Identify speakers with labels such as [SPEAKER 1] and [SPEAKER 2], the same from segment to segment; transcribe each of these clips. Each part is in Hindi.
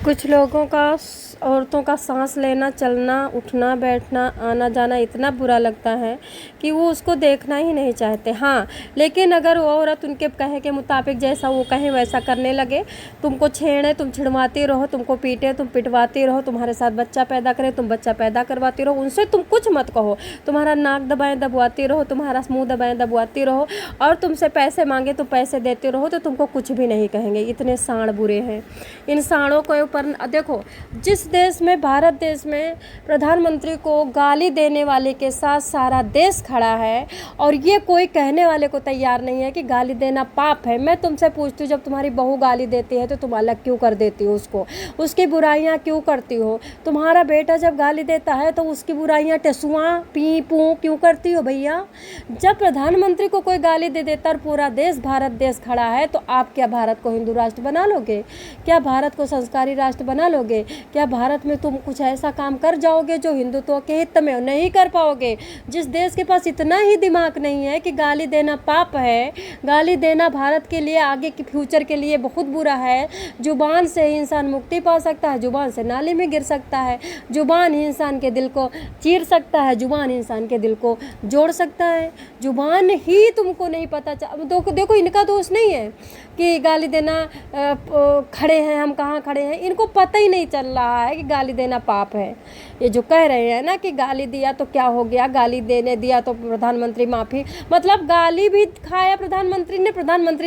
[SPEAKER 1] कुछ लोगों का औरतों का सांस लेना, चलना, उठना, बैठना, आना जाना इतना बुरा लगता है कि वो उसको देखना ही नहीं चाहते। हाँ, लेकिन अगर वो औरत उनके कहे के मुताबिक जैसा वो कहे वैसा करने लगे, तुमको छेड़े, तुम छिड़वाती रहो, तुमको पीटे, तुम पिटवाती रहो, तुम्हारे साथ बच्चा पैदा करे, तुम बच्चा पैदा करवाती रहो, उनसे तुम कुछ मत कहो, तुम्हारा नाक दबाएं दबवाती रहो, तुम्हारा मुँह दबाएं दबवाती रहो और तुमसे पैसे मांगे तो पैसे देते रहो, तो तुमको कुछ भी नहीं कहेंगे। इतने साँड़ बुरे हैं। इन साँड़ों के ऊपर देखो, जिस देश में, भारत देश में प्रधानमंत्री को गाली देने वाले के साथ सारा देश खड़ा है और ये कोई कहने वाले को तैयार नहीं है कि गाली देना पाप है। मैं तुमसे पूछती हूँ, जब तुम्हारी बहू गाली देती है तो तुम अलग क्यों कर देती हो उसको, उसकी बुराइयाँ क्यों करती हो? तुम्हारा बेटा जब गाली देता है तो उसकी बुराइयाँ टेसुआ पी पू क्यों करती हो भैया? जब प्रधानमंत्री को कोई गाली दे देता और पूरा देश, भारत देश खड़ा है, तो आप क्या भारत को हिंदू राष्ट्र बना लोगे? क्या भारत को संस्कारी राष्ट्र बना लोगे? क्या भारत में तुम कुछ ऐसा काम कर जाओगे जो हिंदुत्व के हित में? नहीं कर पाओगे। जिस देश के पास इतना ही दिमाग नहीं है कि गाली देना पाप है, गाली देना भारत के लिए, आगे के फ्यूचर के लिए बहुत बुरा है। जुबान से ही इंसान मुक्ति पा सकता है, जुबान से नाली में गिर सकता है, जुबान ही इंसान के दिल को चीर सकता है, जुबान इंसान के दिल को जोड़ सकता है। जुबान ही तुमको नहीं पता देखो, इनका दोष नहीं है कि गाली देना खड़े हैं हम कहाँ खड़े हैं, इनको पता ही नहीं चल रहा है कि गाली देना पाप है। ये जो कह रहे हैं ना कि गाली दिया तो क्या हो गया, गाली देने दिया तो प्रधानमंत्री माफ़ी, मतलब गाली भी खाया प्रधानमंत्री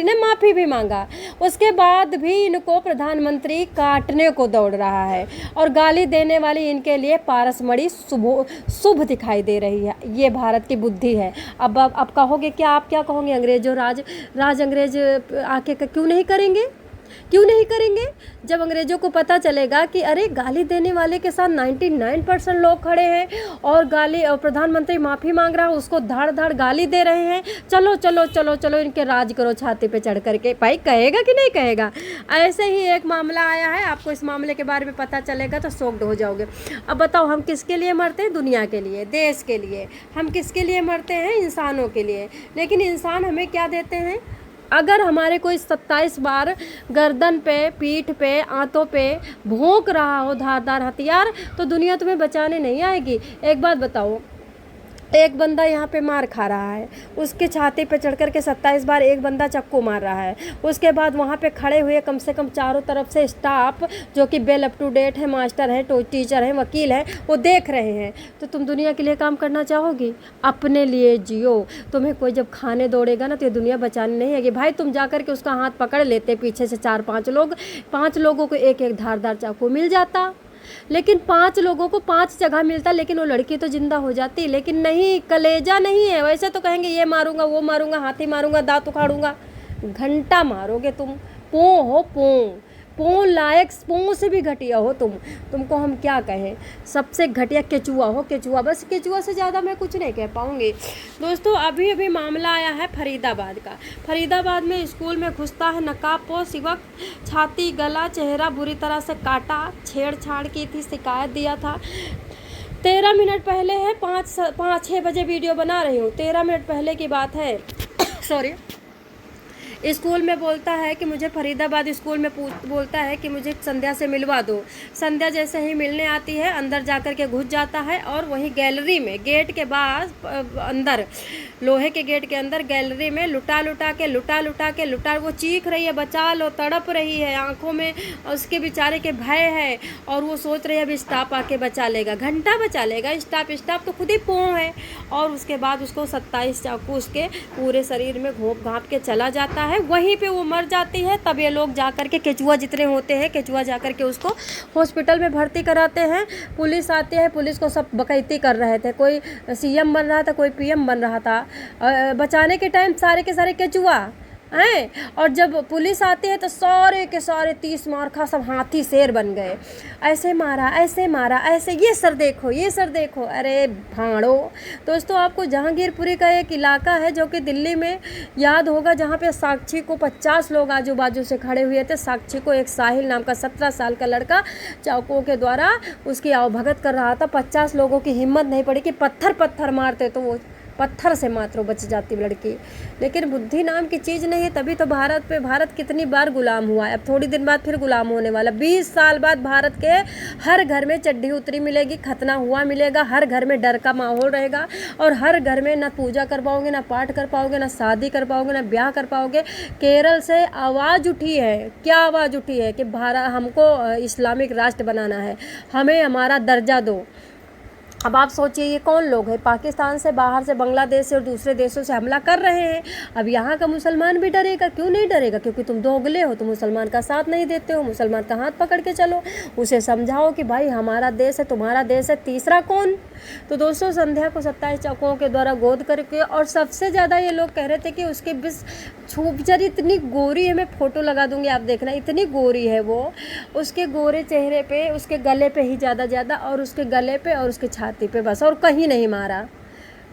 [SPEAKER 1] ने माफ़ी भी मांगा, उसके बाद भी इनको प्रधानमंत्री काटने को दौड़ रहा है और गाली देने वाली इनके लिए पारसमणि शुभ दिखाई दे रही है। ये भारत की बुद्धि है। अब कहोगे क्या, आप क्या कहोगे? अंग्रेजों राज अंग्रेज आके क्यों नहीं करेंगे? क्यों नहीं करेंगे? जब अंग्रेज़ों को पता चलेगा कि अरे गाली देने वाले के साथ 99% लोग खड़े हैं और प्रधानमंत्री माफ़ी मांग रहा है, उसको धाड़ धाड़ गाली दे रहे हैं, चलो चलो चलो चलो इनके राज करो छाती पे चढ़ करके। भाई कहेगा कि नहीं कहेगा? ऐसे ही एक मामला आया है, आपको इस मामले के बारे में पता चलेगा तो शॉक्ड हो जाओगे। अब बताओ, हम किसके लिए मरते हैं? दुनिया के लिए, देश के लिए। हम किसके लिए मरते हैं? इंसानों के लिए। लेकिन इंसान हमें क्या देते हैं? अगर हमारे कोई 27 बार गर्दन पे, पीठ पे, आंतों पे भोंक रहा हो धारदार हथियार, तो दुनिया तुम्हें बचाने नहीं आएगी। एक बात बताओ, एक बंदा यहाँ पे मार खा रहा है, उसके छाती पे चढ़ कर के 27 बार एक बंदा चक्कू मार रहा है, उसके बाद वहाँ पे खड़े हुए कम से कम चारों तरफ से स्टाफ जो कि वेल अप टू डेट है, मास्टर है, टीचर है, वकील है, वो देख रहे हैं, तो तुम दुनिया के लिए काम करना चाहोगी? अपने लिए जियो। तुम्हें कोई जब खाने दौड़ेगा ना तो ये दुनिया बचाने नहीं आएगी। भाई तुम जा कर के उसका हाथ पकड़ लेते, पीछे से 4-5 लोग, 5 लोगों को एक एक धारदार चाकू मिल जाता, लेकिन 5 लोगों को 5 जगह मिलता, लेकिन वो लड़की तो जिंदा हो जाती। लेकिन नहीं, कलेजा नहीं है। वैसे तो कहेंगे ये मारूंगा, वो मारूंगा, हाथी मारूंगा, दांत उखाड़ूंगा, घंटा मारोगे तुम। पों हो पों, पों लायक, पों से भी घटिया हो तुमको हम क्या कहें? सबसे घटिया केचुआ हो, केचुआ, बस केचुआ से ज़्यादा मैं कुछ नहीं कह पाऊँगी। दोस्तों, अभी मामला आया है फरीदाबाद का। फरीदाबाद में स्कूल में घुसता है नकाबपोश युवक, छाती, गला, चेहरा बुरी तरह से काटा, छेड़छाड़ की थी, शिकायत दिया था। 13 मिनट पहले है, 5-6 बजे वीडियो बना रही हूँ, 13 मिनट पहले की बात है। सॉरी। स्कूल में बोलता है कि मुझे फरीदाबाद स्कूल में बोलता है कि मुझे संध्या से मिलवा दो। संध्या जैसे ही मिलने आती है, अंदर जाकर के घुस जाता है और वहीं गैलरी में, गेट के बाहर अंदर, लोहे के गेट के अंदर गैलरी में लुटा वो चीख रही है, बचा लो, तड़प रही है, आंखों में उसके बेचारे के भय है और वो सोच रही है अभी स्टाफ आके बचा लेगा, घंटा बचा लेगा। स्टाफ तो खुद ही पों है। और उसके बाद उसको 27 चाकू उसके पूरे शरीर में घोंप घाँप के चला जाता है। वहीं पे वो मर जाती है। तब ये लोग जाकर के, केचुआ जितने होते हैं, केचुआ जाकर के उसको हॉस्पिटल में भर्ती कराते हैं। पुलिस आती है, पुलिस को सब बकैती कर रहे थे, कोई सीएम बन रहा था, कोई पीएम बन रहा था। बचाने के टाइम सारे के सारे केचुआ हैं, और जब पुलिस आती है तो सारे के सारे 30 मार्खा सब हाथी शेर बन गए। ऐसे मारा, ऐसे, ये सर देखो। अरे भाड़ो। दोस्तों, आपको जहांगीरपुरी का एक इलाका है जो कि दिल्ली में याद होगा, जहाँ पे साक्षी को 50 लोग आजू बाजू से खड़े हुए थे। साक्षी को एक साहिल नाम का 17 साल का लड़का चाकुओं के द्वारा उसकी आवभगत कर रहा था। 50 लोगों की हिम्मत नहीं पड़ी कि पत्थर मारते तो वो पत्थर से मात्र बच जाती लड़की। लेकिन बुद्धि नाम की चीज़ नहीं है, तभी तो भारत कितनी बार गुलाम हुआ है। अब थोड़ी दिन बाद फिर गुलाम होने वाला। 20 साल बाद भारत के हर घर में चड्ढी उतरी मिलेगी, खतना हुआ मिलेगा, हर घर में डर का माहौल रहेगा और हर घर में ना पूजा कर पाओगे, ना पाठ कर पाओगे, ना शादी कर पाओगे, ना ब्याह कर पाओगे। केरल से आवाज़ उठी है, क्या आवाज़ उठी है कि भारत हमको इस्लामिक राष्ट्र बनाना है, हमें हमारा दर्जा दो। अब आप सोचिए ये कौन लोग हैं, पाकिस्तान से, बाहर से, बांग्लादेश से और दूसरे देशों से हमला कर रहे हैं। अब यहाँ का मुसलमान भी डरेगा, क्यों नहीं डरेगा? क्योंकि तुम दोगले हो, तुम मुसलमान का साथ नहीं देते हो, मुसलमान का हाथ पकड़ के चलो, उसे समझाओ कि भाई हमारा देश है, तुम्हारा देश है, तीसरा कौन? तो दोस्तों, संध्या को 27 चाकुओं के द्वारा गोद करके, और सबसे ज़्यादा ये लोग कह रहे थे कि उसके बेचारी इतनी गोरी है, मैं फ़ोटो लगा दूँगी आप देखना, इतनी गोरी है वो, उसके गोरे चेहरे पे, उसके गले पे ही ज़्यादा और उसके गले पे और उसके छाती पे बस, और कहीं नहीं मारा,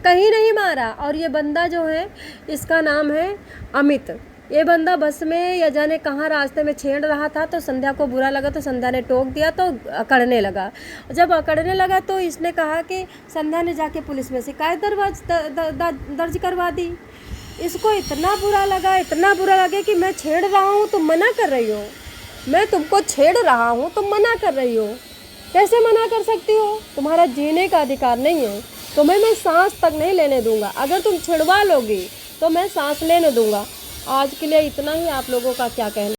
[SPEAKER 1] कहीं नहीं मारा। और ये बंदा जो है, इसका नाम है अमित। ये बंदा बस में या जाने कहाँ रास्ते में छेड़ रहा था, तो संध्या को बुरा लगा, तो संध्या ने टोक दिया, तो अकड़ने लगा। जब अकड़ने लगा तो इसने कहा कि संध्या ने जाके पुलिस में शिकायत दर्ज करवा दी। इसको इतना बुरा लगा, इतना बुरा लगा कि मैं छेड़ रहा हूँ तुम मना कर रही हो, मैं तुमको छेड़ रहा हूँ तुम मना कर रही हो, कैसे मना कर सकती हो? तुम्हारा जीने का अधिकार नहीं है, तुम्हें मैं सांस तक नहीं लेने दूंगा, अगर तुम छिड़वा लोगी तो मैं सांस लेने दूंगा। आज के लिए इतना ही, आप लोगों का क्या कहना?